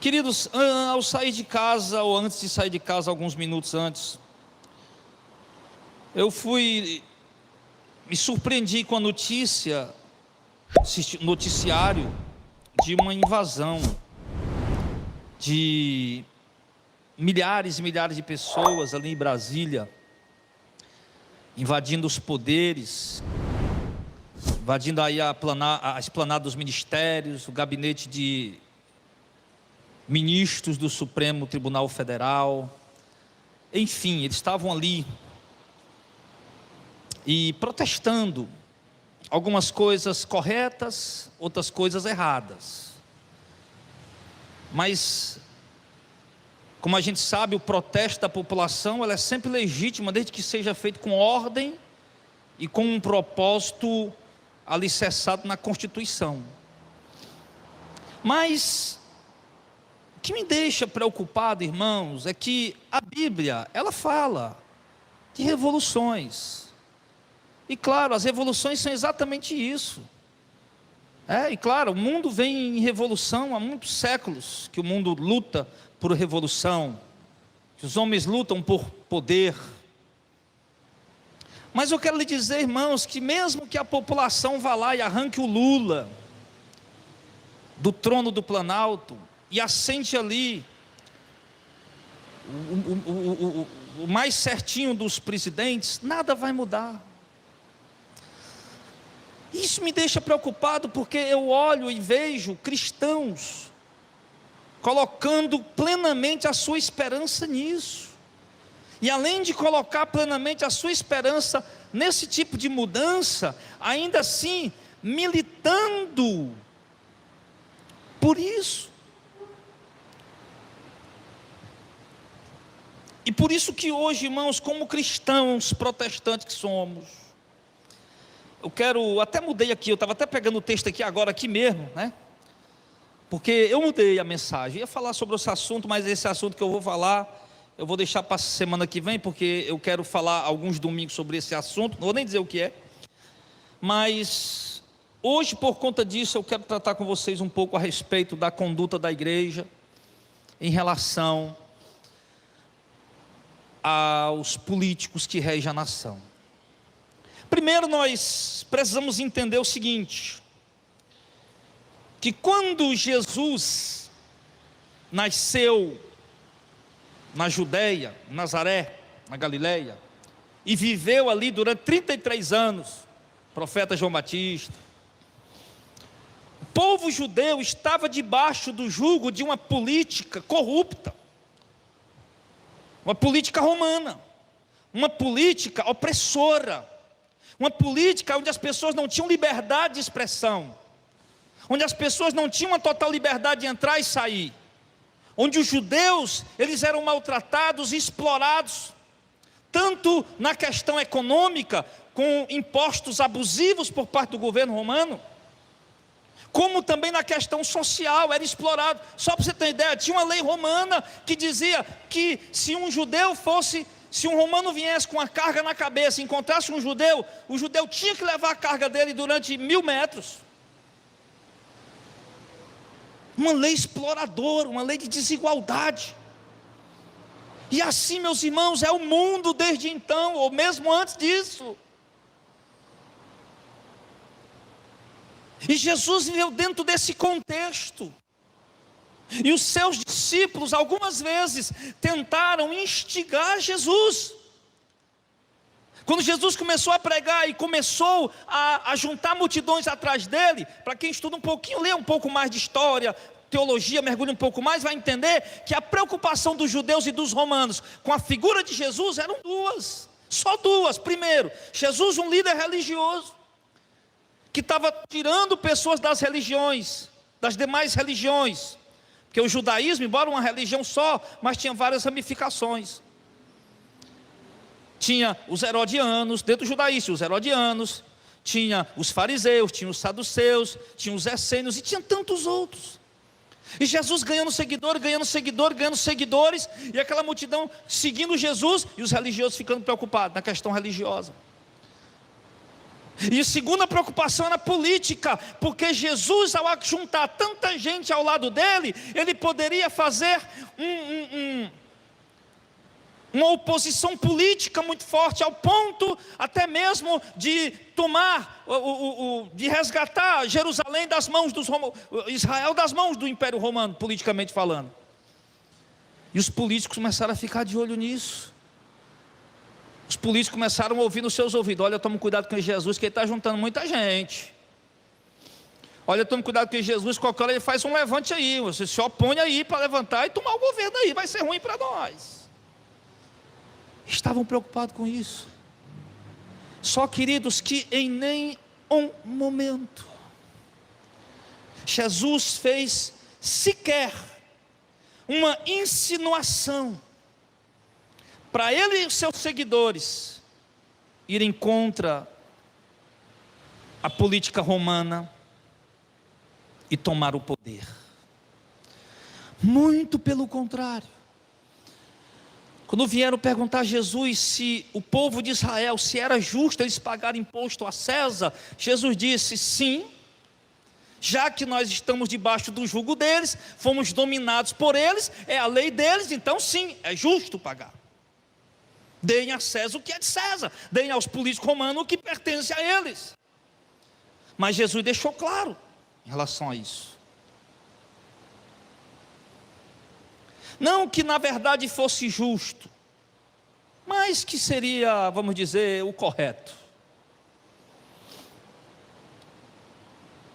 Queridos, ao sair de casa, ou antes de sair de casa, alguns minutos antes, eu me surpreendi com a noticiário de uma invasão de milhares e milhares de pessoas ali em Brasília, invadindo os poderes, invadindo aí a esplanada dos ministérios, o gabinete de ministros do Supremo Tribunal Federal. Enfim, eles estavam ali e protestando, algumas coisas corretas, outras coisas erradas. Mas, como a gente sabe, o protesto da população, ela é sempre legítima, desde que seja feito com ordem e com um propósito alicerçado na Constituição. Mas o que me deixa preocupado, irmãos, é que a Bíblia, ela fala de revoluções. E claro, as revoluções são exatamente isso. E claro, o mundo vem em revolução há muitos séculos, que o mundo luta por revolução, que os homens lutam por poder. Mas eu quero lhe dizer, irmãos, que mesmo que a população vá lá e arranque o Lula do trono do Planalto e assente ali o mais certinho dos presidentes, nada vai mudar. Isso me deixa preocupado, porque eu olho e vejo cristãos colocando plenamente a sua esperança nisso. E além de colocar plenamente a sua esperança nesse tipo de mudança, ainda assim militando por isso. E por isso que hoje, irmãos, como cristãos protestantes que somos, até mudei aqui, eu estava até pegando o texto aqui agora, aqui mesmo, né? Porque eu mudei a mensagem, eu ia falar sobre esse assunto, mas esse assunto que eu vou falar, eu vou deixar para a semana que vem, porque eu quero falar alguns domingos sobre esse assunto, não vou nem dizer o que é. Mas hoje, por conta disso, eu quero tratar com vocês um pouco a respeito da conduta da igreja em relação aos políticos que regem a nação. Primeiro, nós precisamos entender o seguinte, que quando Jesus nasceu na Judeia, Nazaré, na Galileia, e viveu ali durante 33 anos, profeta João Batista, o povo judeu estava debaixo do jugo de uma política corrupta, uma política romana, uma política opressora, uma política onde as pessoas não tinham liberdade de expressão, onde as pessoas não tinham a total liberdade de entrar e sair, onde os judeus, eles eram maltratados e explorados, tanto na questão econômica, com impostos abusivos por parte do governo romano, como também na questão social, era explorado. Só para você ter ideia, tinha uma lei romana que dizia que se um romano viesse com a carga na cabeça e encontrasse um judeu, o judeu tinha que levar a carga dele durante 1000 metros. Uma lei exploradora, uma lei de desigualdade. E assim, meus irmãos, é o mundo desde então, ou mesmo antes disso. E Jesus viveu dentro desse contexto. E os seus discípulos, algumas vezes, tentaram instigar Jesus. Quando Jesus começou a pregar e começou a juntar multidões atrás dele, para quem estuda um pouquinho, lê um pouco mais de história, teologia, mergulha um pouco mais, vai entender que a preocupação dos judeus e dos romanos com a figura de Jesus eram duas, só duas. Primeiro, Jesus, um líder religioso, que estava tirando pessoas das religiões, das demais religiões, porque o judaísmo, embora uma religião só, mas tinha várias ramificações. Tinha os herodianos, dentro do judaísmo, os herodianos, tinha os fariseus, tinha os saduceus, tinha os essênios e tinha tantos outros. E Jesus ganhando seguidores, e aquela multidão seguindo Jesus, e os religiosos ficando preocupados na questão religiosa. E a segunda preocupação era política, porque Jesus, ao juntar tanta gente ao lado dele, ele poderia fazer uma oposição política muito forte, ao ponto até mesmo de tomar, de resgatar Jerusalém das mãos dos romanos, Israel das mãos do Império Romano, politicamente falando. E os políticos começaram a ficar de olho nisso. Os políticos começaram a ouvir nos seus ouvidos: olha, toma cuidado com Jesus, que ele está juntando muita gente. Olha, toma cuidado com Jesus, qualquer hora ele faz um levante aí, você se opõe aí para levantar e tomar o governo aí, vai ser ruim para nós. Estavam preocupados com isso. Só, queridos, que em nem um momento Jesus fez sequer uma insinuação para ele e os seus seguidores irem contra a política romana e tomar o poder. Muito pelo contrário. Quando vieram perguntar a Jesus se o povo de Israel, se era justo eles pagarem imposto a César, Jesus disse: sim, já que nós estamos debaixo do jugo deles, fomos dominados por eles, é a lei deles, então sim, é justo pagar. Deem a César o que é de César, deem aos políticos romanos o que pertence a eles. Mas Jesus deixou claro em relação a isso. Não que na verdade fosse justo, mas que seria, vamos dizer, o correto.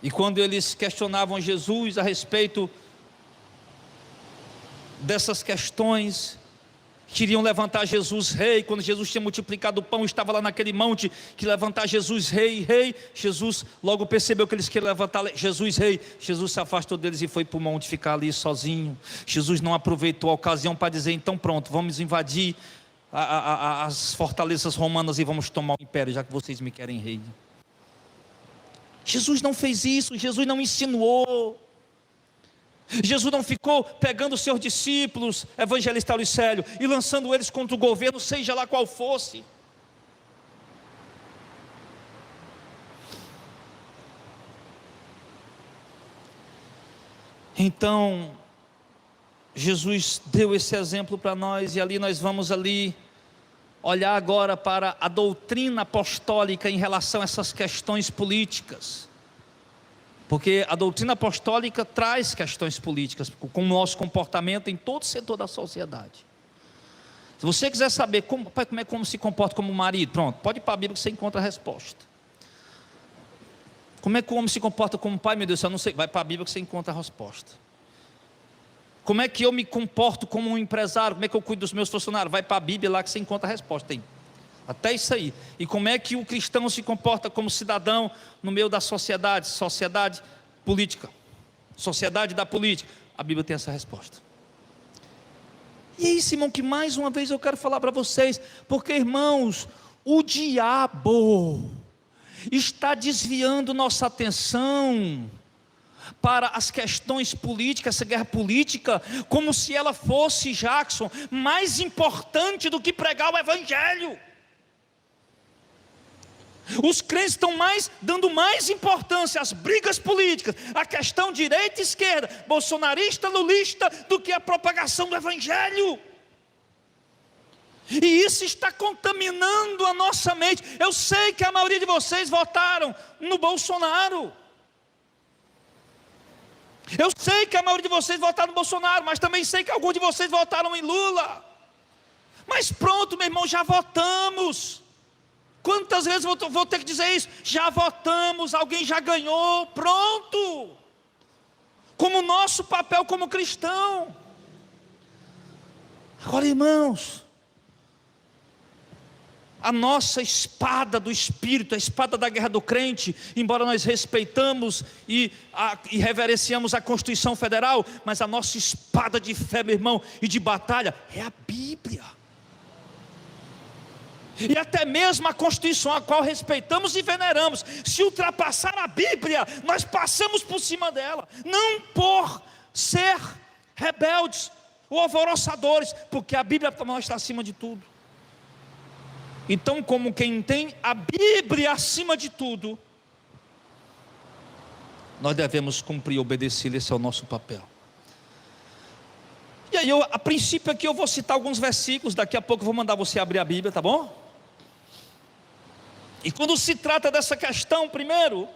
E quando eles questionavam Jesus a respeito dessas questões, queriam levantar Jesus rei, quando Jesus tinha multiplicado o pão, estava lá naquele monte, que levantar Jesus rei, Jesus logo percebeu que eles queriam levantar Jesus rei. Jesus se afastou deles e foi para o monte ficar ali sozinho. Jesus não aproveitou a ocasião para dizer: então pronto, vamos invadir as fortalezas romanas e vamos tomar o império, já que vocês me querem rei. Jesus não fez isso, Jesus não insinuou. Jesus não ficou pegando os seus discípulos, evangelista Auricélio, e lançando eles contra o governo, seja lá qual fosse. Então, Jesus deu esse exemplo para nós, e ali nós vamos olhar agora para a doutrina apostólica em relação a essas questões políticas. Porque a doutrina apostólica traz questões políticas com o nosso comportamento em todo setor da sociedade. Se você quiser saber como se comporta como marido, pronto, pode ir para a Bíblia que você encontra a resposta. Como é que o homem se comporta como pai? Meu Deus, eu não sei, vai para a Bíblia que você encontra a resposta. Como é que eu me comporto como um empresário? Como é que eu cuido dos meus funcionários? Vai para a Bíblia lá que você encontra a resposta. Tem até isso aí. E como é que o cristão se comporta como cidadão no meio da sociedade política, sociedade da política? A Bíblia tem essa resposta. E é isso, irmão, que mais uma vez eu quero falar para vocês, porque, irmãos, o diabo está desviando nossa atenção para as questões políticas, essa guerra política, como se ela fosse, Jackson, mais importante do que pregar o evangelho. Os crentes estão dando mais importância às brigas políticas, à questão direita e esquerda, bolsonarista, lulista, do que a propagação do evangelho. E isso está contaminando a nossa mente. Eu sei que a maioria de vocês votaram no Bolsonaro. Eu sei que a maioria de vocês votaram no Bolsonaro, mas também sei que alguns de vocês votaram em Lula. Mas pronto, meu irmão, já votamos. Quantas vezes eu vou ter que dizer isso? Já votamos, alguém já ganhou, pronto. Como nosso papel como cristão. Agora, irmãos, a nossa espada do Espírito, a espada da guerra do crente, embora nós respeitamos e reverenciamos a Constituição Federal, mas a nossa espada de fé, meu irmão, e de batalha, é a Bíblia. E até mesmo a Constituição, a qual respeitamos e veneramos, se ultrapassar a Bíblia, nós passamos por cima dela, não por ser rebeldes ou alvoroçadores, porque a Bíblia para nós está acima de tudo. Então, como quem tem a Bíblia acima de tudo, nós devemos cumprir e obedecer. Esse é o nosso papel. E aí, a princípio aqui eu vou citar alguns versículos. Daqui a pouco eu vou mandar você abrir a Bíblia, tá bom? E quando se trata dessa questão, primeiro,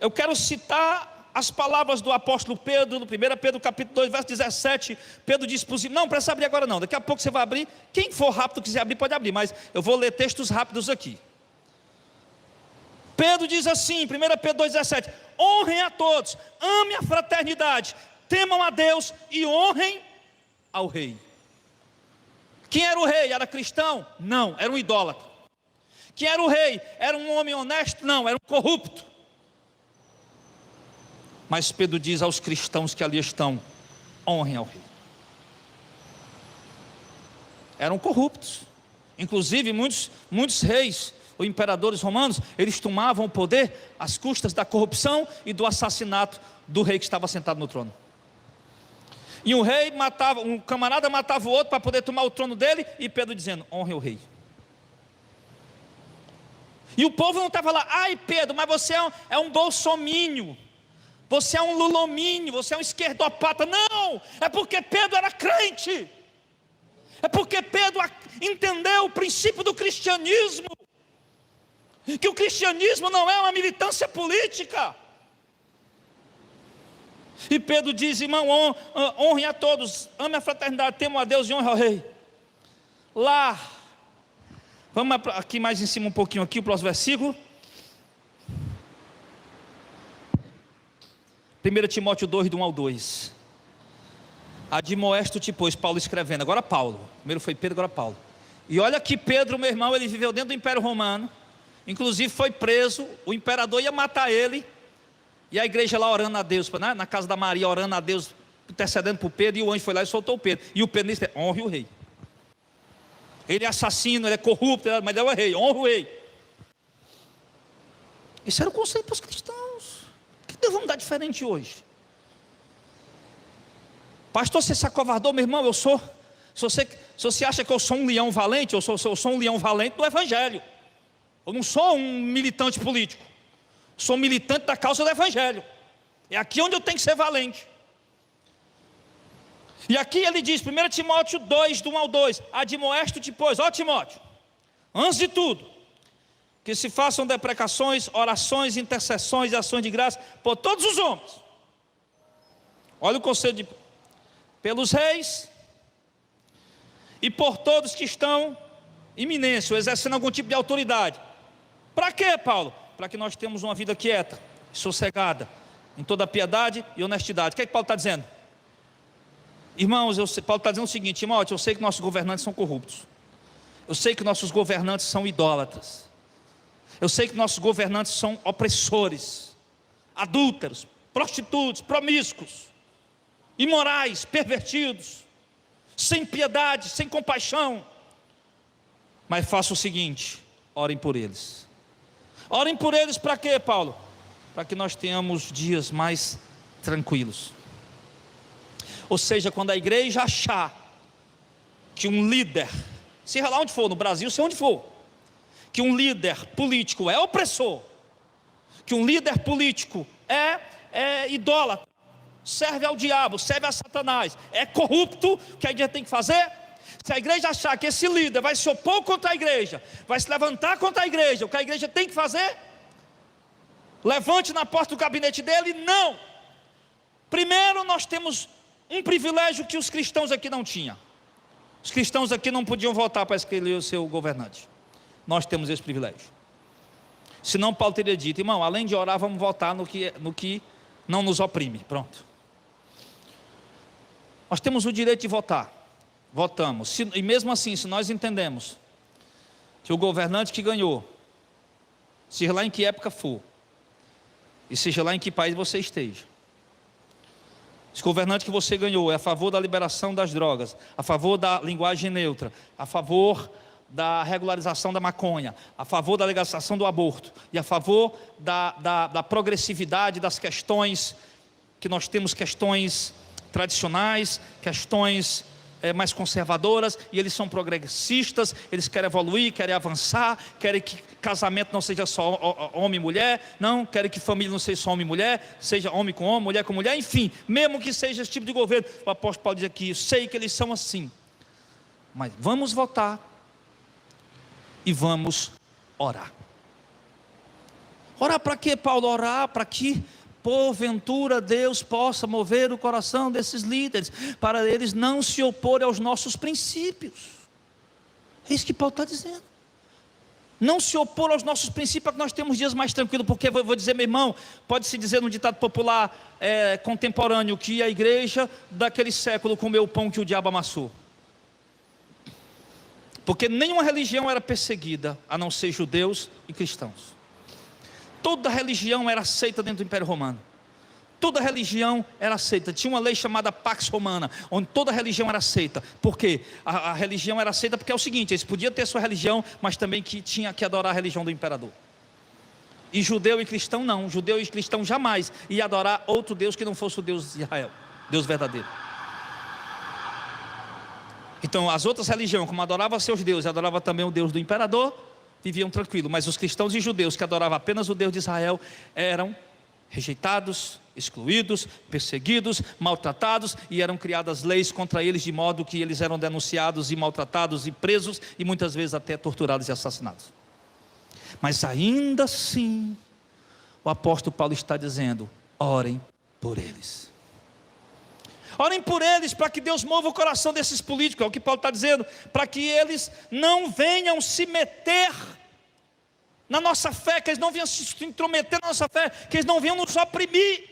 eu quero citar as palavras do apóstolo Pedro, no 1 Pedro capítulo 2, verso 17. Pedro disse para os irmãos, não precisa abrir agora não, daqui a pouco você vai abrir. Quem for rápido, quiser abrir, pode abrir, mas eu vou ler textos rápidos aqui. Pedro diz assim, 1 Pedro 2,17: honrem a todos, amem a fraternidade, temam a Deus e honrem ao rei. Quem era o rei? Era cristão? Não, era um idólatra. Quem era o rei? Era um homem honesto? Não, era um corrupto. Mas Pedro diz aos cristãos que ali estão: honrem ao rei. Eram corruptos. Inclusive muitos reis, ou imperadores romanos, eles tomavam o poder às custas da corrupção e do assassinato do rei que estava sentado no trono. E um camarada matava o outro para poder tomar o trono dele, e Pedro dizendo: honre o rei. E o povo não estava lá: ai Pedro, mas você é um bolsomínio, você é um lulomínio, você é um esquerdopata. Não, é porque Pedro era crente, é porque Pedro entendeu o princípio do cristianismo, que o cristianismo não é uma militância política. E Pedro diz: irmão, honrem a todos, ame a fraternidade, temam a Deus e honre ao rei. Lá, vamos aqui mais em cima um pouquinho aqui, o próximo versículo. 1 Timóteo 2, do 1 ao 2. Admoesto-te, pois, Paulo escrevendo, agora Paulo, primeiro foi Pedro, agora Paulo. E olha que Pedro, meu irmão, ele viveu dentro do Império Romano, inclusive foi preso, o imperador ia matar ele, e a igreja lá orando a Deus, né? Na casa da Maria, orando a Deus, intercedendo por Pedro, e o anjo foi lá e soltou o Pedro, e o Pedro disse: honre o rei. Ele é assassino, ele é corrupto, mas ele é o rei, honra o rei. Isso era o conceito para os cristãos. O que nós vamos dar diferente hoje? Pastor, você se acovardou, meu irmão? Se você acha que eu sou um leão valente, eu sou um leão valente do evangelho. Eu não sou um militante político, sou militante da causa do evangelho. É aqui onde eu tenho que ser valente. E aqui ele diz, 1 Timóteo 2, do 1 ao 2: admoesto-te, pois, ó Timóteo, antes de tudo, que se façam deprecações, orações, intercessões e ações de graça por todos os homens. Olha o conselho pelos reis e por todos que estão em eminência, ou exercendo algum tipo de autoridade. Para quê, Paulo? Para que nós tenhamos uma vida quieta, sossegada, em toda piedade e honestidade. O que é que Paulo está dizendo? Irmãos, Paulo está dizendo o seguinte: Timóteo, eu sei que nossos governantes são corruptos, eu sei que nossos governantes são idólatras, eu sei que nossos governantes são opressores, adúlteros, prostitutos, promíscuos, imorais, pervertidos, sem piedade, sem compaixão. Mas faça o seguinte: orem por eles. Orem por eles para quê, Paulo? Para que nós tenhamos dias mais tranquilos. Ou seja, quando a igreja achar que um líder, seja lá onde for, no Brasil, seja onde for, que um líder político é opressor, que um líder político é idólatra, serve ao diabo, serve a Satanás, é corrupto, o que a igreja tem que fazer? Se a igreja achar que esse líder vai se opor contra a igreja, vai se levantar contra a igreja, o que a igreja tem que fazer? Levante na porta do gabinete dele? Não. Primeiro, nós temos um privilégio que os cristãos aqui não tinham. Os cristãos aqui não podiam votar para escolher o seu governante. Nós temos esse privilégio. Senão Paulo teria dito: irmão, além de orar, vamos votar no que não nos oprime. Pronto. Nós temos o direito de votar. Votamos. E mesmo assim, se nós entendemos que o governante que ganhou, seja lá em que época for, e seja lá em que país você esteja, esse governante que você ganhou é a favor da liberação das drogas, a favor da linguagem neutra, a favor da regularização da maconha, a favor da legalização do aborto, e a favor da progressividade das questões, que nós temos questões tradicionais, questões mais conservadoras, e eles são progressistas, eles querem evoluir, querem avançar, querem que casamento não seja só homem e mulher, não, querem que família não seja só homem e mulher, seja homem com homem, mulher com mulher, enfim, mesmo que seja esse tipo de governo. O apóstolo Paulo diz aqui: eu sei que eles são assim, mas vamos votar e vamos orar. Orar para quê, Paulo? Orar para que porventura Deus possa mover o coração desses líderes, para eles não se oporem aos nossos princípios. É isso que Paulo está dizendo. Não se opor aos nossos princípios, para que nós temos dias mais tranquilos. Porque vou dizer, meu irmão, pode-se dizer no ditado popular contemporâneo, que a igreja daquele século comeu o pão que o diabo amassou. Porque nenhuma religião era perseguida, a não ser judeus e cristãos. Toda religião era aceita dentro do Império Romano. Toda religião era aceita. Tinha uma lei chamada Pax Romana, onde toda religião era aceita. Por quê? A religião era aceita porque é o seguinte: eles podiam ter sua religião, mas também que tinha que adorar a religião do imperador. E judeu e cristão não. Judeu e cristão jamais ia adorar outro Deus que não fosse o Deus de Israel, Deus verdadeiro. Então as outras religiões, como adoravam seus deuses, adoravam também o Deus do imperador, viviam tranquilo. Mas os cristãos e judeus que adoravam apenas o Deus de Israel eram rejeitados, excluídos, perseguidos, maltratados, e eram criadas leis contra eles, de modo que eles eram denunciados e maltratados e presos, e muitas vezes até torturados e assassinados. Mas ainda assim, o apóstolo Paulo está dizendo: orem por eles. Orem por eles, para que Deus mova o coração desses políticos, é o que Paulo está dizendo, para que eles não venham se meter na nossa fé, que eles não venham se intrometer na nossa fé, que eles não venham nos oprimir.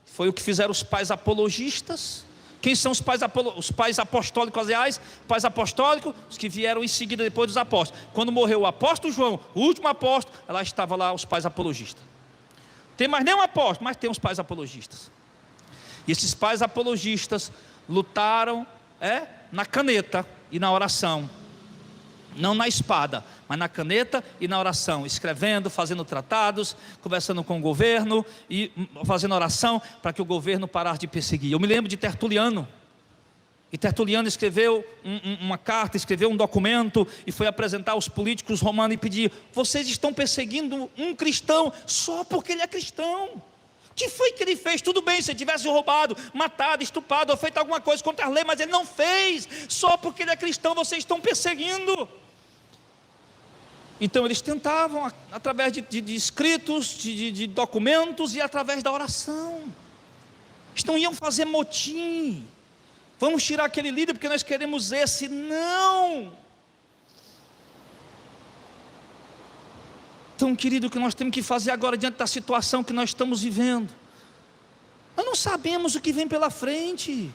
Foi o que fizeram os pais apologistas. Quem são os pais apostólicos, aliás? Pais apostólicos, os que vieram em seguida depois dos apóstolos. Quando morreu o apóstolo João, o último apóstolo, lá estavam lá os pais apologistas. Tem mais nenhum apóstolo, mas tem os pais apologistas. E esses pais apologistas lutaram na caneta e na oração. Não na espada, mas na caneta e na oração. Escrevendo, fazendo tratados, conversando com o governo e fazendo oração para que o governo parasse de perseguir. Eu me lembro de Tertuliano. E Tertuliano escreveu uma carta, escreveu um documento e foi apresentar aos políticos romanos e pedir: vocês estão perseguindo um cristão só porque ele é cristão. O que foi que ele fez? Tudo bem, se ele tivesse roubado, matado, estuprado ou feito alguma coisa contra a lei, mas ele não fez. Só porque ele é cristão vocês estão perseguindo. Então eles tentavam, através de escritos, de documentos e através da oração. Eles não iam fazer motim: vamos tirar aquele líder porque nós queremos esse. Não. Então, querido, o que nós temos que fazer agora diante da situação que nós estamos vivendo? Nós não sabemos o que vem pela frente.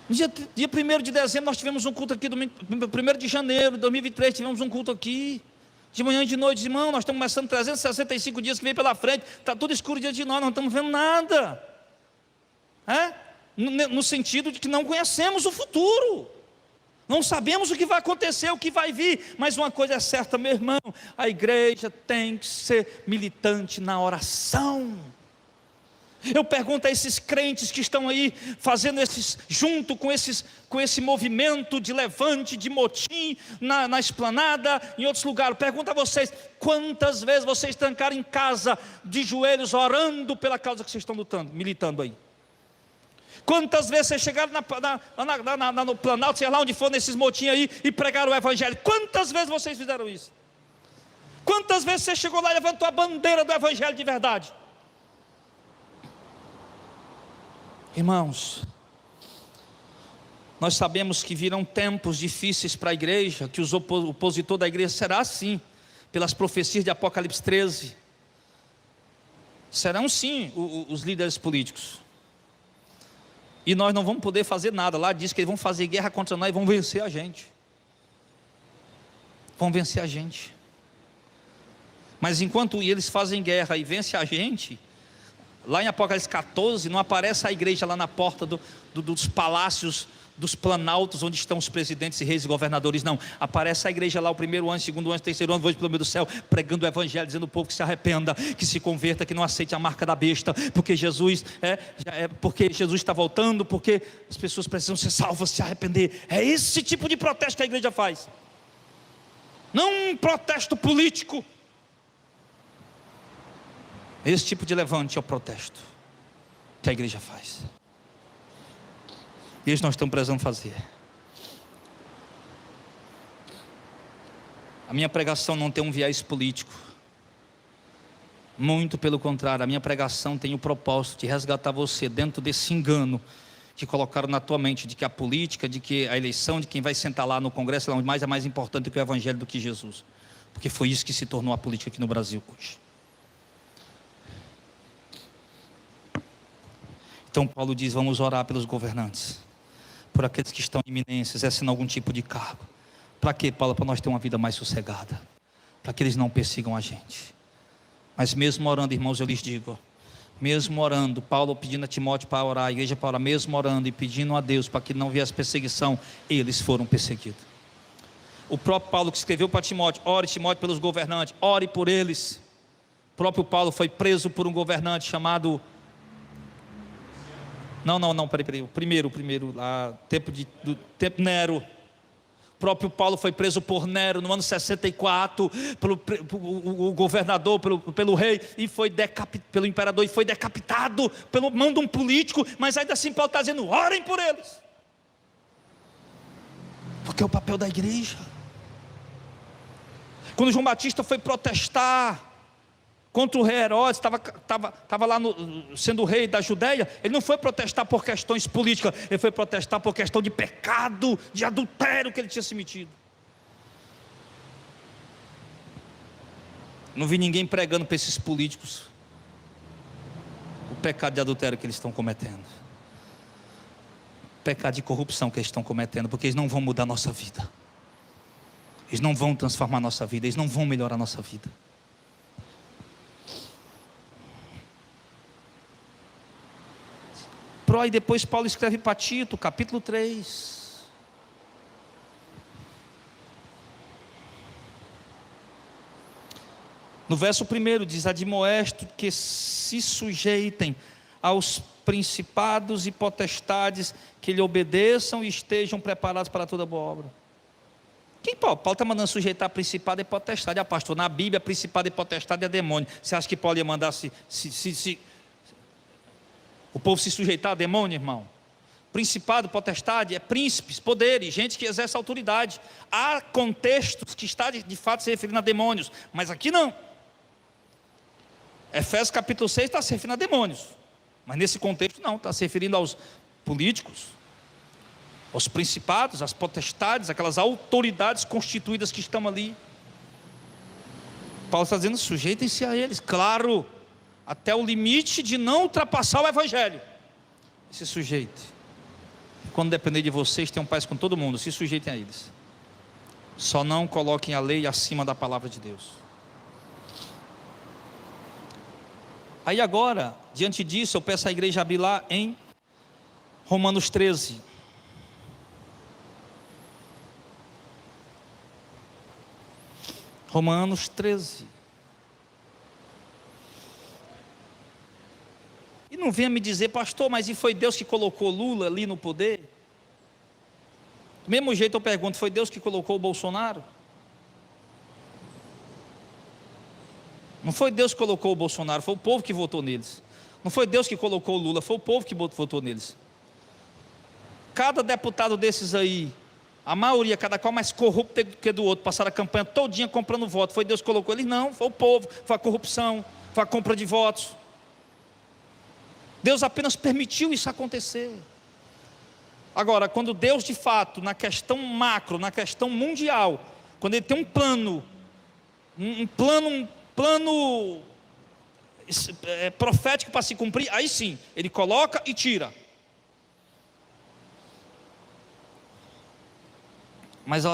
No dia 1º de dezembro nós tivemos um culto aqui, 1º de janeiro de 2023 tivemos um culto aqui, de manhã e de noite. Irmão, nós estamos começando 365 dias que vem pela frente, está tudo escuro diante de nós, não estamos vendo nada. No sentido de que não conhecemos o futuro. Não sabemos o que vai acontecer, o que vai vir. Mas uma coisa é certa, meu irmão: a igreja tem que ser militante na oração. Eu pergunto a esses crentes que estão aí fazendo junto com esse movimento de levante, de motim na esplanada, em outros lugares. Pergunto a vocês: quantas vezes vocês trancaram em casa de joelhos orando pela causa que vocês estão lutando, militando aí? Quantas vezes vocês chegaram no Planalto, sei lá onde for, nesses motins aí, e pregaram o Evangelho? Quantas vezes vocês fizeram isso? Quantas vezes você chegou lá e levantou a bandeira do Evangelho de verdade? Irmãos, nós sabemos que virão tempos difíceis para a igreja, que o opositor da igreja será assim, pelas profecias de Apocalipse 13. Serão sim os líderes políticos. E nós não vamos poder fazer nada. Lá diz que eles vão fazer guerra contra nós e vão vencer a gente. Vão vencer a gente. Mas enquanto eles fazem guerra e vencem a gente, Lá em Apocalipse 14, não aparece a igreja lá na porta dos palácios, dos planaltos, onde estão os presidentes e reis e governadores, não. Aparece a igreja lá, o primeiro anjo, segundo anjo, terceiro anjo, voz pelo meio do céu, pregando o evangelho, dizendo ao povo que se arrependa, que se converta, que não aceite a marca da besta, porque Jesus está voltando, porque as pessoas precisam ser salvas, se arrepender. É esse tipo de protesto que a igreja faz, não um protesto político. Esse tipo de levante é o protesto que a igreja faz. E isso nós estamos precisando fazer. A minha pregação não tem um viés político. Muito pelo contrário, a minha pregação tem o propósito de resgatar você dentro desse engano que colocaram na tua mente, de que a política, de que a eleição de quem vai sentar lá no Congresso é mais importante do que o Evangelho, do que Jesus. Porque foi isso que se tornou a política aqui no Brasil hoje. Então Paulo diz, vamos orar pelos governantes, por aqueles que estão em iminência, exercendo algum tipo de cargo. Para quê, Paulo? Para nós ter uma vida mais sossegada, para que eles não persigam a gente. Mas mesmo orando, irmãos, eu lhes digo, mesmo orando, Paulo pedindo a Timóteo para orar, a igreja para orar, mesmo orando e pedindo a Deus para que não viesse perseguição, eles foram perseguidos. O próprio Paulo que escreveu para Timóteo, ore Timóteo pelos governantes, ore por eles. O próprio Paulo foi preso por um governante chamado... Peraí, o primeiro, lá, do tempo Nero. O próprio Paulo foi preso por Nero no ano 64, o governador, pelo rei, e foi pelo imperador, e foi decapitado pelo mão de um político, mas ainda assim Paulo está dizendo, orem por eles, porque é o papel da igreja. Quando João Batista foi protestar contra o rei Herodes, estava lá sendo o rei da Judéia, ele não foi protestar por questões políticas, ele foi protestar por questão de pecado, de adultério que ele tinha se metido. Não vi ninguém pregando para esses políticos o pecado de adultério que eles estão cometendo, o pecado de corrupção que eles estão cometendo, porque eles não vão mudar a nossa vida, eles não vão transformar a nossa vida, eles não vão melhorar a nossa vida. E depois Paulo escreve para Tito, capítulo 3. No verso 1 diz, admoesto que se sujeitem aos principados e potestades, que lhe obedeçam e estejam preparados para toda boa obra. Quem Paulo? Paulo está mandando sujeitar principado e potestade. Pastor, na Bíblia principado e potestade é demônio. Você acha que Paulo ia mandar o povo se sujeitar a demônio, irmão? Principado, potestade, é príncipes, poderes, gente que exerce autoridade. Há contextos que está de fato se referindo a demônios, mas aqui não. Efésios capítulo 6 está se referindo a demônios, mas nesse contexto não, está se referindo aos políticos, aos principados, às potestades, aquelas autoridades constituídas que estão ali. Paulo está dizendo, sujeitem-se a eles, claro, até o limite de não ultrapassar o evangelho. Se sujeite. Quando depender de vocês, tenham paz com todo mundo, se sujeitem a eles. Só não coloquem a lei acima da palavra de Deus. Aí agora, diante disso, eu peço à igreja abrir lá em Romanos 13. Romanos 13. E não venha me dizer, pastor, mas e foi Deus que colocou Lula ali no poder? Do mesmo jeito eu pergunto, foi Deus que colocou o Bolsonaro? Não foi Deus que colocou o Bolsonaro, foi o povo que votou neles. Não foi Deus que colocou o Lula, foi o povo que votou neles. Cada deputado desses aí, a maioria, cada qual mais corrupto do que do outro, passaram a campanha todinha comprando voto. Foi Deus que colocou eles? Não, foi o povo, foi a corrupção, foi a compra de votos. Deus apenas permitiu isso acontecer. Agora, quando Deus de fato, na questão macro, na questão mundial, quando Ele tem um plano profético para se cumprir, aí sim, Ele coloca e tira. Mas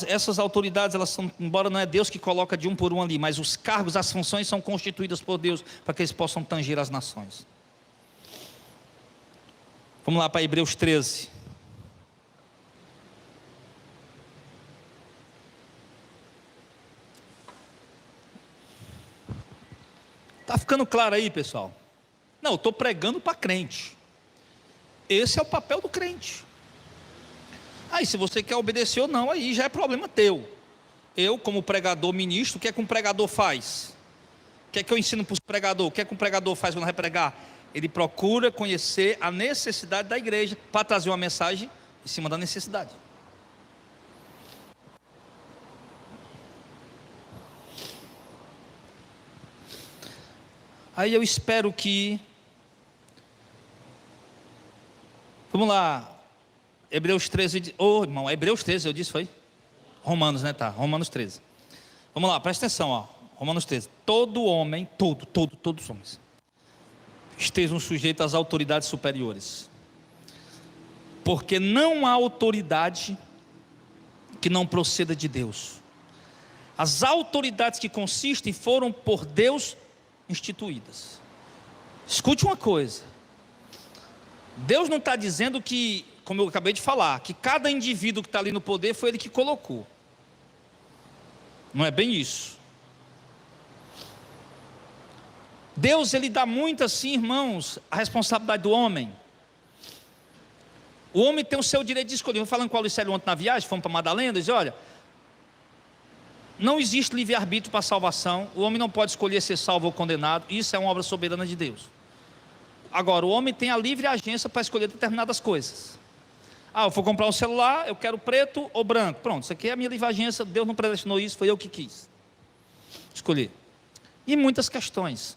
essas autoridades, elas são, embora não é Deus que coloca de um por um ali, mas os cargos, as funções são constituídas por Deus, para que eles possam tanger as nações. Vamos lá para Hebreus 13. Está ficando claro aí, pessoal? Não, eu estou pregando para crente. Esse é o papel do crente. Aí se você quer obedecer ou não, aí já é problema teu. Eu, como pregador, ministro, o que é que um pregador faz? O que é que eu ensino para os pregadores? O que é que um pregador faz quando vai pregar? Ele procura conhecer a necessidade da igreja para trazer uma mensagem em cima da necessidade. Aí eu espero que... Vamos lá. Hebreus 13. Ô, irmão, Hebreus 13 eu disse, foi? Romanos, né? Tá, Romanos 13. Vamos lá, presta atenção, ó. Romanos 13. Todo homem, todos os homens, estejam sujeitos às autoridades superiores. Porque não há autoridade que não proceda de Deus. As autoridades que consistem foram por Deus instituídas. Escute uma coisa. Deus não está dizendo que, como eu acabei de falar, que cada indivíduo que está ali no poder foi ele que colocou. Não é bem isso. Deus, ele dá muito assim, irmãos, a responsabilidade do homem. O homem tem o seu direito de escolher. Eu falando com o Alicélio ontem na viagem, fomos para Madalena, disse, olha, não existe livre-arbítrio para a salvação, o homem não pode escolher ser salvo ou condenado, isso é uma obra soberana de Deus. Agora, o homem tem a livre agência para escolher determinadas coisas. Eu vou comprar um celular, eu quero preto ou branco, pronto, isso aqui é a minha livre agência, Deus não predestinou isso, foi eu que quis escolher. E muitas questões.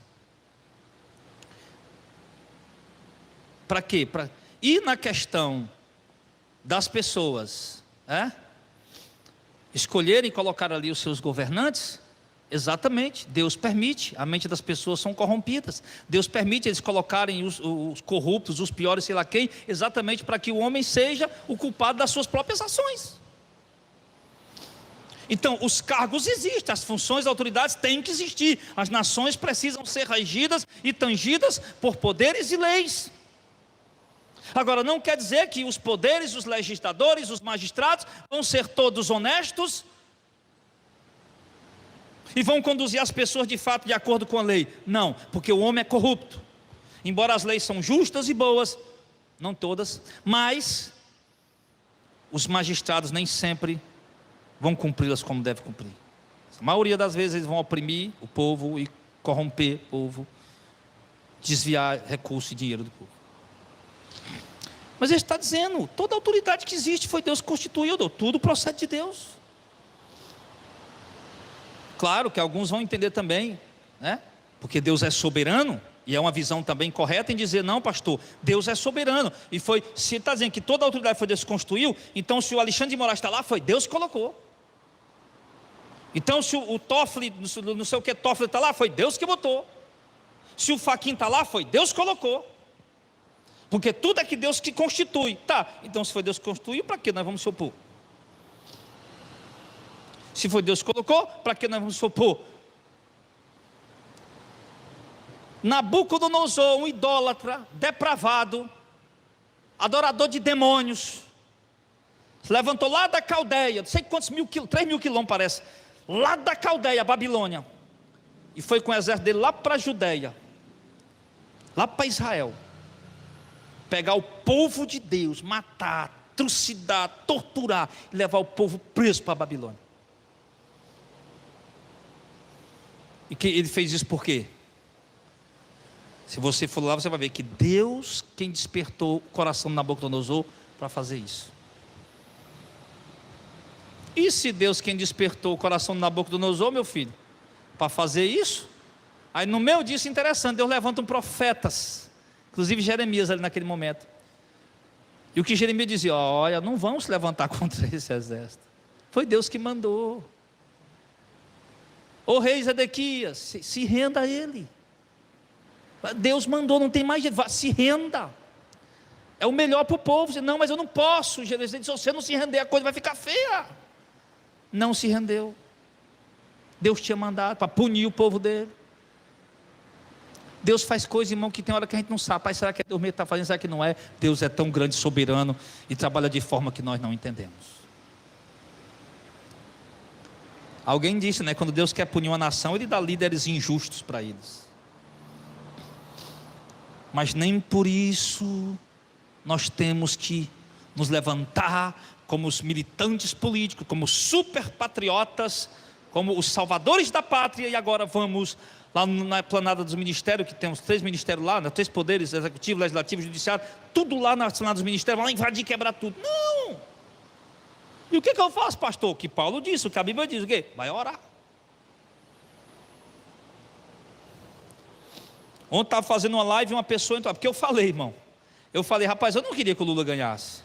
Para quê? E na questão das pessoas, escolherem colocar ali os seus governantes, exatamente, Deus permite, a mente das pessoas são corrompidas, Deus permite eles colocarem os corruptos, os piores, sei lá quem, exatamente para que o homem seja o culpado das suas próprias ações. Então, os cargos existem, as funções das autoridades têm que existir, as nações precisam ser regidas e tangidas por poderes e leis. Agora, não quer dizer que os poderes, os legisladores, os magistrados vão ser todos honestos e vão conduzir as pessoas de fato de acordo com a lei. Não, porque o homem é corrupto. Embora as leis são justas e boas, não todas, mas os magistrados nem sempre vão cumpri-las como devem cumprir. A maioria das vezes eles vão oprimir o povo e corromper o povo, desviar recursos e dinheiro do povo. Mas ele está dizendo, toda autoridade que existe foi Deus que constituiu, tudo procede de Deus. Claro que alguns vão entender também, porque Deus é soberano, e é uma visão também correta em dizer, não pastor, Deus é soberano, e foi, se está dizendo que toda autoridade foi Deus que constituiu, então se o Alexandre de Moraes está lá, foi Deus que colocou. Então se o Toffoli, não sei o que Toffoli está lá, foi Deus que botou. Se o Fachin está lá, foi Deus que colocou. Porque tudo é que Deus que constitui. Tá, então se foi Deus que constituiu, para que nós vamos se opor? Se foi Deus que colocou, para que nós vamos se opor? Nabucodonosor, um idólatra, depravado, adorador de demônios, se levantou lá da Caldeia, não sei quantos 3.000 quilômetros parece, lá da Caldeia, Babilônia, e foi com o exército dele lá para a Judéia, lá para Israel, pegar o povo de Deus, matar, trucidar, torturar, e levar o povo preso para a Babilônia. E que ele fez isso por quê? Se você for lá, você vai ver que Deus quem despertou o coração de Nabucodonosor para fazer isso. E se Deus quem despertou o coração de Nabucodonosor, meu filho, para fazer isso, aí no meio disso, interessante, Deus levanta profetas, inclusive Jeremias ali naquele momento. E o que Jeremias dizia, olha, não vamos se levantar contra esse exército, foi Deus que mandou. O rei Zedequias, se renda a ele, Deus mandou, não tem mais jeito, se renda, é o melhor para o povo. Não, mas eu não posso. Jeremias disse, se você não se render, a coisa vai ficar feia. Não se rendeu. Deus tinha mandado para punir o povo dele. Deus faz coisas, irmão, que tem hora que a gente não sabe. Pai, será que é Deus mesmo que está fazendo? Será que não é? Deus é tão grande, soberano e trabalha de forma que nós não entendemos. Alguém disse, né? Quando Deus quer punir uma nação, Ele dá líderes injustos para eles. Mas nem por isso nós temos que nos levantar como os militantes políticos, como super patriotas, como os salvadores da pátria, e agora vamos lá na planada dos ministérios, que temos 3 ministérios lá, né, 3 poderes, executivo, legislativo, judiciário, tudo lá na planada dos ministérios, vamos lá invadir, quebrar tudo. Não! E o que eu faço, pastor? O que Paulo disse, o que a Bíblia diz, o quê? Vai orar. Ontem estava fazendo uma live, uma pessoa entrou, porque eu falei, irmão, rapaz, eu não queria que o Lula ganhasse.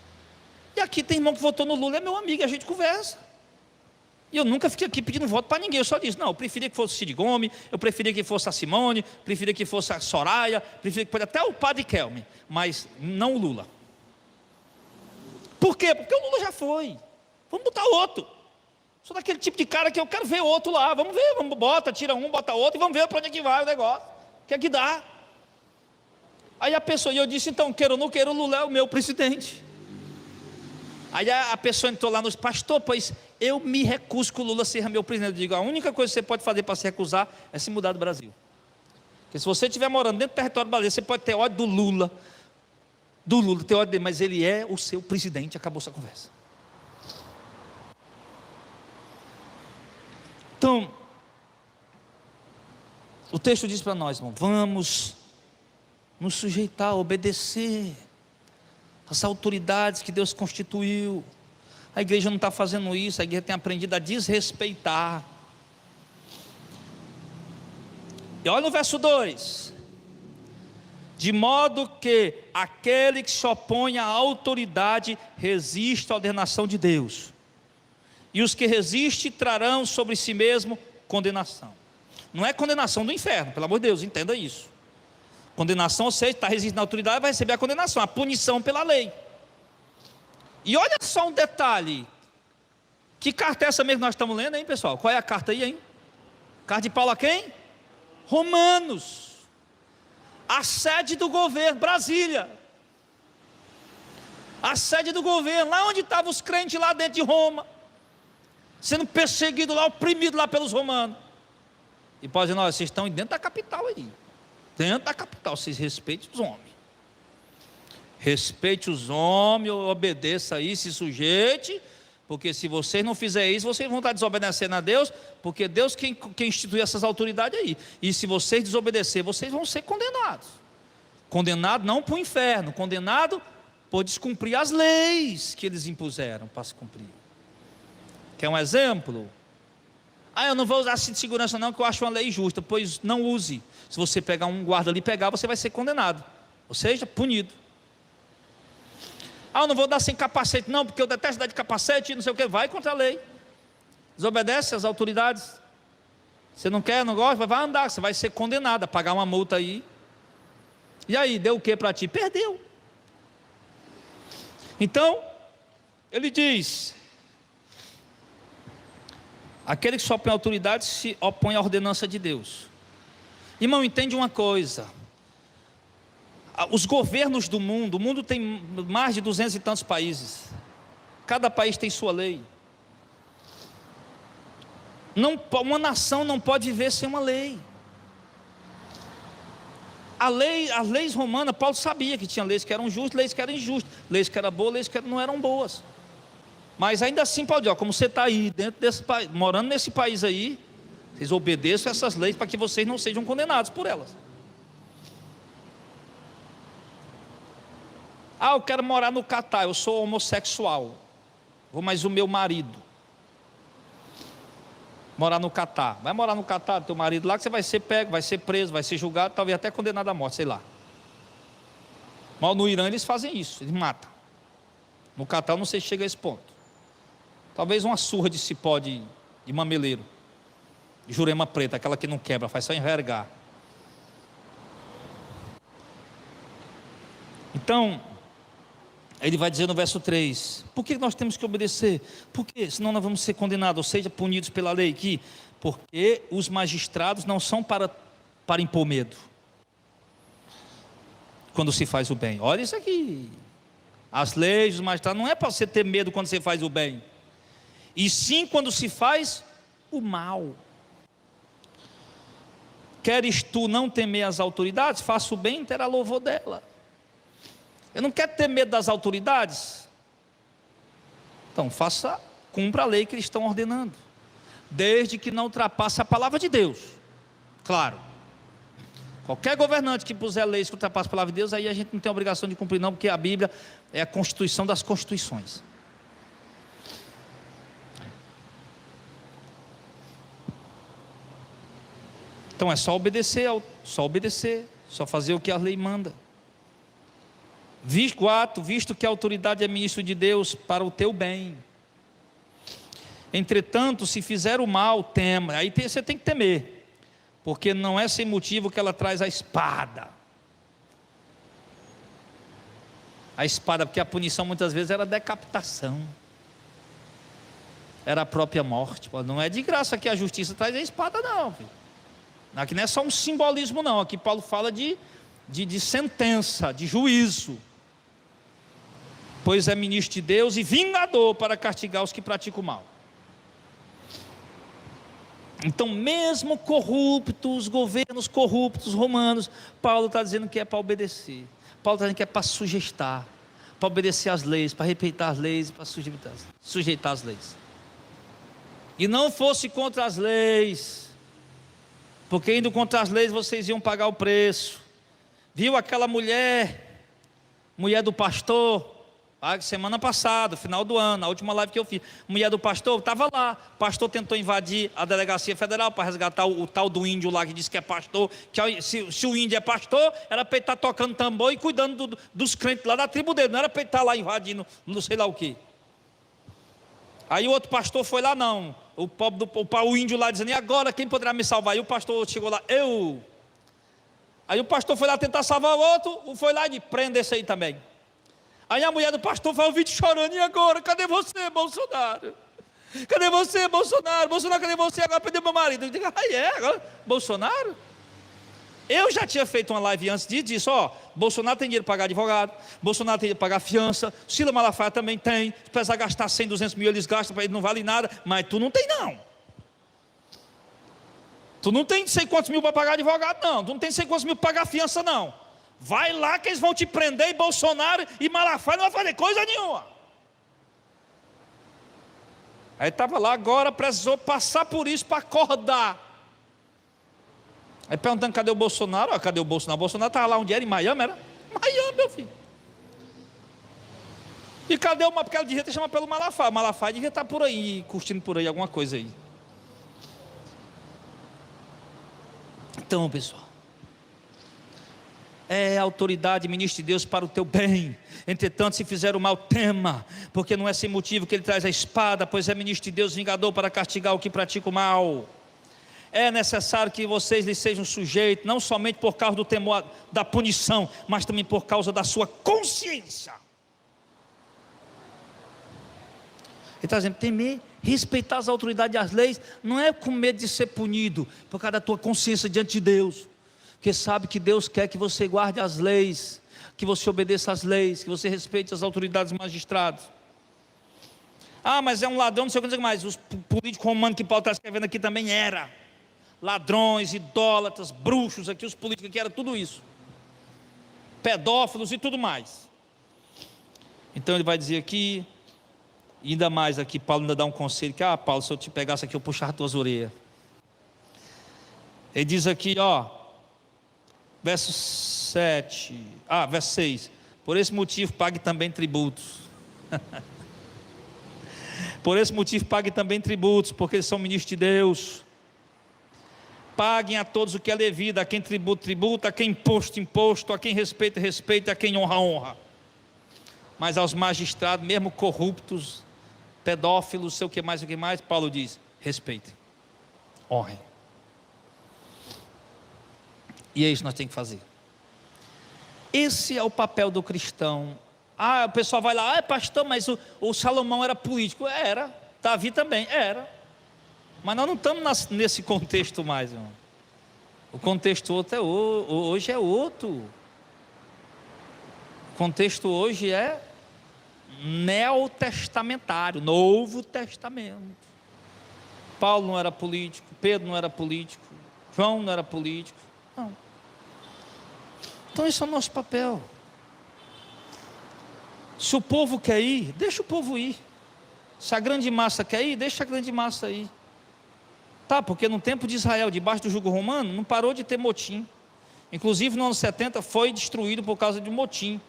E aqui tem irmão que votou no Lula, é meu amigo, a gente conversa. E eu nunca fiquei aqui pedindo voto para ninguém, eu só disse, não, eu preferia que fosse o Cid Gomes, eu preferia que fosse a Simone, preferia que fosse a Soraya, preferia que fosse até o padre Kelme, mas não o Lula. Por quê? Porque o Lula já foi. Vamos botar outro. Sou daquele tipo de cara que eu quero ver outro lá, vamos ver, tira um, bota outro, e vamos ver para onde é que vai o negócio, o que é que dá. Aí a pessoa, e eu disse, então, queira ou não queira, o Lula é o meu presidente. Aí a pessoa entrou lá nos pastor, pois eu me recuso que o Lula seja meu presidente. Eu digo, a única coisa que você pode fazer para se recusar é se mudar do Brasil. Porque se você estiver morando dentro do território brasileiro, você pode ter ódio do Lula, ter ódio dele, mas ele é o seu presidente, acabou essa conversa. Então, o texto diz para nós, irmão, vamos nos sujeitar, obedecer as autoridades que Deus constituiu. A igreja não está fazendo isso, a igreja tem aprendido a desrespeitar. E olha no verso 2: de modo que aquele que se opõe à autoridade resiste à ordenação de Deus, e os que resistem trarão sobre si mesmo condenação. Não é condenação do inferno, pelo amor de Deus, entenda isso. Condenação, ou seja, está resistindo à autoridade, vai receber a condenação, a punição pela lei. E olha só um detalhe. Que carta é essa mesmo que nós estamos lendo, hein, pessoal? Qual é a carta aí, hein? Carta de Paulo a quem? Romanos. A sede do governo, Brasília. A sede do governo, lá onde estavam os crentes lá dentro de Roma, sendo perseguidos lá, oprimidos lá pelos romanos. E Paulo dizendo, olha, vocês estão dentro da capital aí. Dentro da capital, vocês respeitem os homens. Respeite os homens, obedeça aí, se sujeite, porque se vocês não fizerem isso, vocês vão estar desobedecendo a Deus, porque Deus quem institui essas autoridades aí. E se vocês desobedecer, vocês vão ser condenados. Condenado não para o inferno, condenado por descumprir as leis que eles impuseram para se cumprir. Quer um exemplo? Eu não vou usar cinto de segurança não, que eu acho uma lei justa. Pois não use. Se você pegar um guarda ali e pegar, você vai ser condenado, ou seja, punido. Eu não vou dar sem capacete não, porque eu detesto dar de capacete, não sei o que, vai contra a lei. Desobedece às autoridades. Você não quer, não gosta, vai andar, você vai ser condenado a pagar uma multa aí. E aí, deu o que para ti? Perdeu. Então, ele diz, aquele que se opõe à autoridade se opõe à ordenança de Deus. Irmão, entende uma coisa, os governos do mundo, o mundo tem mais de 200 e tantos países, cada país tem sua lei. Uma nação não pode viver sem uma lei. As leis romanas, Paulo sabia que tinha leis que eram justas, leis que eram injustas, leis que eram boas, leis que não eram boas. Mas ainda assim, Paulo diz, como você está aí, dentro desse país, morando nesse país aí, vocês obedeçam essas leis para que vocês não sejam condenados por elas. Eu quero morar no Catar, eu sou homossexual, mas o meu marido morar no Catar. Vai morar no Catar, teu marido lá, que você vai ser pego, vai ser preso, vai ser julgado, talvez até condenado à morte, sei lá. Mas no Irã eles fazem isso, eles matam. No Catar eu não sei se chega a esse ponto. Talvez uma surra de cipó de mameleiro, de jurema preta, aquela que não quebra, faz só envergar. Então, ele vai dizer no verso 3, por que nós temos que obedecer? Porque senão nós vamos ser condenados, ou seja, punidos pela lei aqui. Porque os magistrados não são para impor medo. quando se faz o bem. Olha isso aqui. As leis, os magistrados, não é para você ter medo quando você faz o bem, e sim quando se faz o mal. Queres tu não temer as autoridades? Faça o bem e terá louvor dela. Eu não quero ter medo das autoridades? Então cumpra a lei que eles estão ordenando, desde que não ultrapasse a palavra de Deus. Claro, qualquer governante que puser leis que ultrapasse a palavra de Deus, aí a gente não tem a obrigação de cumprir não, porque a Bíblia é a constituição das constituições. Então é só obedecer, só fazer o que a lei manda. Visto que a autoridade é ministro de Deus para o teu bem. Entretanto, se fizer o mal, tema. Aí você tem que temer, porque não é sem motivo que ela traz a espada. A espada, porque a punição muitas vezes era decapitação, era a própria morte. Não é de graça que a justiça traz a espada, não, filho. Aqui não é só um simbolismo, não. Aqui Paulo fala de sentença, de juízo. Pois é ministro de Deus e vingador para castigar os que praticam o mal. Então, mesmo corruptos, governos corruptos romanos, Paulo está dizendo que é para obedecer. Paulo está dizendo que é para sujeitar, para obedecer às leis, para respeitar as leis, para sujeitar as leis. E não fosse contra as leis, porque indo contra as leis vocês iam pagar o preço. Viu aquela mulher do pastor, semana passada, final do ano, a última live que eu fiz, mulher do pastor, estava lá, o pastor tentou invadir a delegacia federal para resgatar o tal do índio lá que disse que é pastor, que se o índio é pastor, era para ele estar tocando tambor e cuidando dos crentes lá da tribo dele, não era para ele estar lá invadindo, não sei lá o que. Aí o outro pastor foi lá, não, o índio lá dizendo, e agora quem poderá me salvar? Aí o pastor chegou lá, eu. Aí o pastor foi lá tentar salvar o outro, foi lá e disse, prenda esse aí também. Aí a mulher do pastor vai ouvir chorando, e agora? Cadê você, Bolsonaro? Cadê você, Bolsonaro? Bolsonaro, cadê você? Agora perdeu meu marido. Eu digo, agora? Bolsonaro? Eu já tinha feito uma live antes disso, Bolsonaro tem dinheiro para pagar advogado, Bolsonaro tem dinheiro para pagar fiança, Cila Malafaia também tem, se precisar gastar 100, 200 mil, eles gastam, para ele não vale nada, mas tu não tem não. Tu não tem sei quantos mil para pagar advogado não, tu não tem sei quantos mil para pagar fiança não. Vai lá que eles vão te prender e Bolsonaro e Malafaia não vai fazer coisa nenhuma. Aí estava lá, agora precisou passar por isso para acordar. Aí perguntando, cadê o Bolsonaro? Cadê o Bolsonaro? O Bolsonaro estava lá onde era? Em Miami, era? Miami, meu filho. E cadê o... Porque ela devia ter chamado pelo Malafaia. O Malafaia devia estar por aí, curtindo por aí, alguma coisa aí. Então, pessoal, é autoridade, ministro de Deus para o teu bem. Entretanto, se fizer o mal, tema, porque não é sem motivo que ele traz a espada, pois é ministro de Deus vingador para castigar o que pratica o mal. É necessário que vocês lhes sejam sujeitos, não somente por causa do temor da punição, mas também por causa da sua consciência. Ele está dizendo, temer, respeitar as autoridades e as leis, não é com medo de ser punido, por causa da tua consciência diante de Deus, porque sabe que Deus quer que você guarde as leis, que você obedeça às leis, que você respeite as autoridades magistrados. Mas é um ladrão, não sei o que mais. Os políticos romanos que Paulo está escrevendo aqui também era ladrões, idólatras, bruxos, aqui os políticos aqui era tudo isso, pedófilos e tudo mais. Então ele vai dizer aqui, ainda mais aqui, Paulo ainda dá um conselho, que Paulo, se eu te pegasse aqui, eu puxava tuas orelhas. Ele diz aqui, verso 7, verso 6, por esse motivo pague também tributos. Por esse motivo pague também tributos, porque eles são ministros de Deus. Paguem a todos o que é devido, a quem tributo, tributa, a quem imposto, a quem respeita, respeita, a quem honra, honra. Mas aos magistrados, mesmo corruptos, pedófilos, sei o que mais, Paulo diz, respeitem, honrem. E é isso que nós temos que fazer. Esse é o papel do cristão. O pessoal vai lá, pastor, mas o Salomão era político. Era, Davi também, era. Mas nós não estamos nesse contexto mais, irmão. O contexto outro hoje é outro. contexto hoje é neotestamentário, Novo Testamento. Paulo não era político, Pedro não era político, João não era político, não. Então esse é o nosso papel. Se o povo quer ir, deixa o povo ir. Se a grande massa quer ir, deixa a grande massa ir. Tá, porque no tempo de Israel, debaixo do jugo romano, não parou de ter motim. Inclusive no ano 70 foi destruído por causa de motim.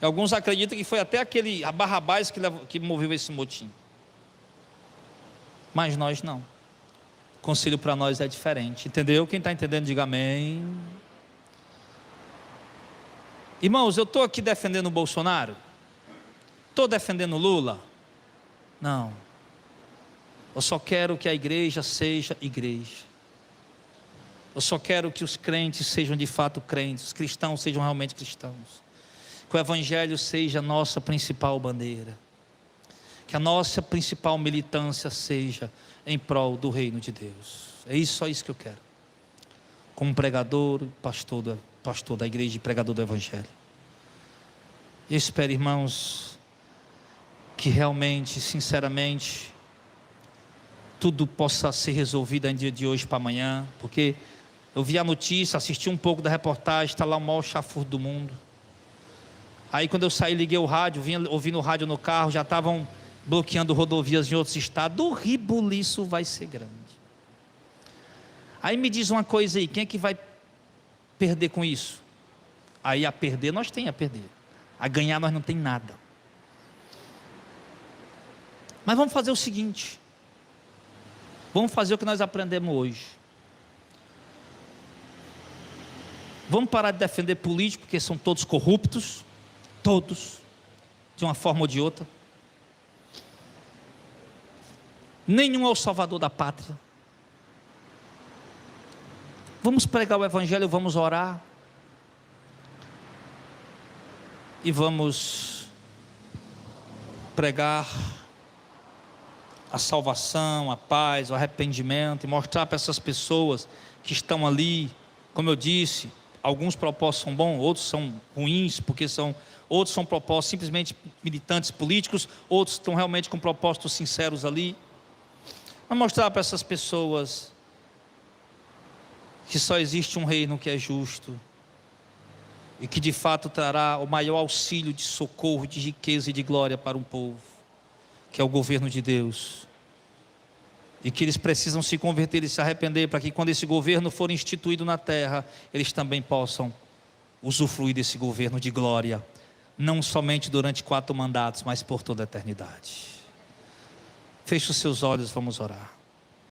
E alguns acreditam que foi até a Barrabás que moveu esse motim. Mas nós não. O conselho para nós é diferente. Entendeu? Quem está entendendo, diga amém. Irmãos, eu estou aqui defendendo o Bolsonaro? Estou defendendo o Lula? Não. Eu só quero que a igreja seja igreja. Eu só quero que os crentes sejam de fato crentes, os cristãos sejam realmente cristãos. Que o evangelho seja a nossa principal bandeira. Que a nossa principal militância seja em prol do reino de Deus. É só isso que eu quero. Como pregador, pastor da igreja e pregador do evangelho. Eu espero, irmãos, que realmente, sinceramente, tudo possa ser resolvido em dia de hoje para amanhã, porque eu vi a notícia, assisti um pouco da reportagem, está lá o maior chafurdo do mundo. Aí quando eu saí, liguei o rádio, vinha ouvindo o rádio no carro, já estavam bloqueando rodovias em outros estados. O ribuliço vai ser grande. Aí me diz uma coisa aí, quem é que vai perder com isso? Aí a perder, nós tem a perder. A ganhar nós não tem nada. Mas vamos fazer o seguinte. Vamos fazer o que nós aprendemos hoje. Vamos parar de defender políticos, porque são todos corruptos. Todos. De uma forma ou de outra. Nenhum é o salvador da pátria. Vamos pregar o evangelho, vamos orar. E vamos pregar a salvação, a paz, o arrependimento, e mostrar para essas pessoas que estão ali, como eu disse, alguns propósitos são bons, outros são ruins, outros são propósitos simplesmente militantes políticos, outros estão realmente com propósitos sinceros ali. Vamos mostrar para essas pessoas que só existe um reino que é justo, e que de fato trará o maior auxílio de socorro, de riqueza e de glória para um povo, que é o governo de Deus, e que eles precisam se converter e se arrepender, para que quando esse governo for instituído na terra, eles também possam usufruir desse governo de glória, não somente durante 4 mandatos, mas por toda a eternidade. Feche os seus olhos, vamos orar.